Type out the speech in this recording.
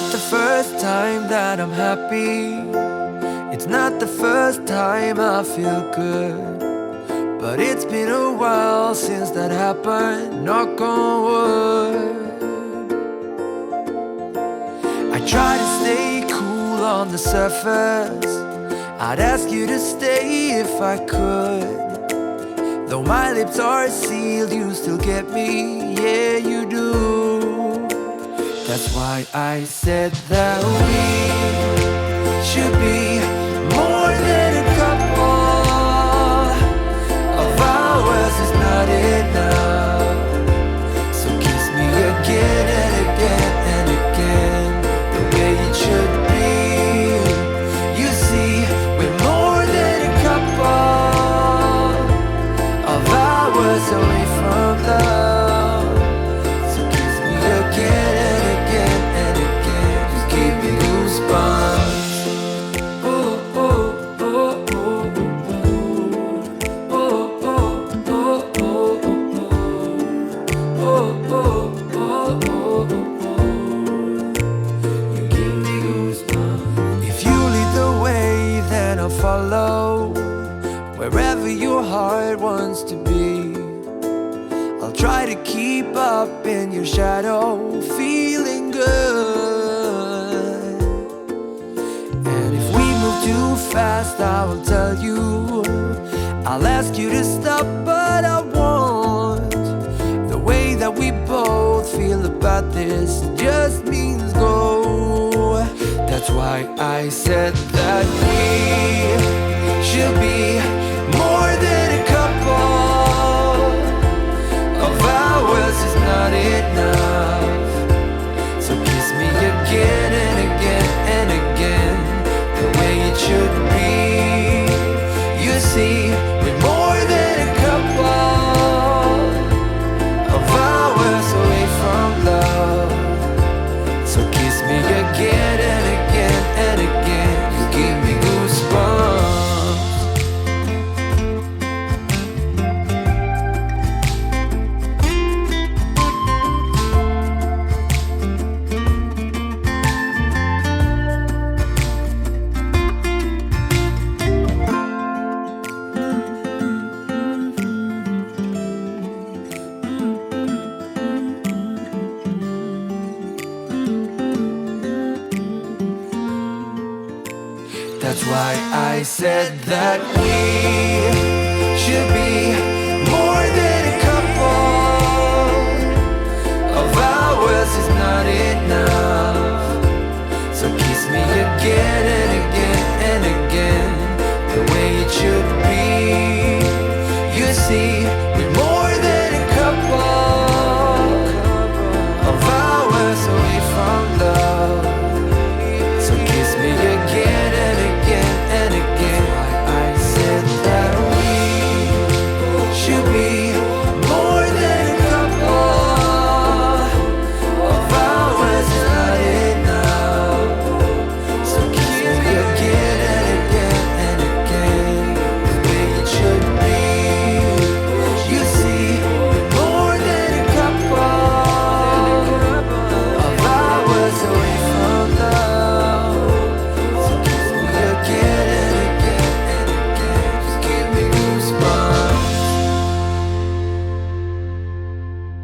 not the first time that I'm happy. It's not the first time I feel good. But it's been a while since that happened, knock on wood. I try to stay cool on the surface. I'd ask you to stay if I could. Though my lips are sealed, you still get me, yeah you do. That's why I said that we should be more than a couple. Of hours is not enough. So kiss me again and again and again, the way it should be. You see, we're more than a couple of hours away from love. So kiss me again and again and again. Just give me goosebumps. Oh, oh, oh, oh, oh, oh, oh, oh, oh, oh, oh, you give me goosebumps. If you lead the way, then I'll follow. Wherever your heart wants to be, I'll try to keep up in your shadow, feeling good. And if we move too fast, I will tell you. I'll ask you to stop, but I won't. The way that we both feel about this just means go. That's why I said that we should be more than a couple. Of hours is not enough. So kiss me again and again and again, the way it should be. You see, we're more than a couple of hours away from love. So kiss me again and again and again. You give me goosebumps. That's why I said that we should be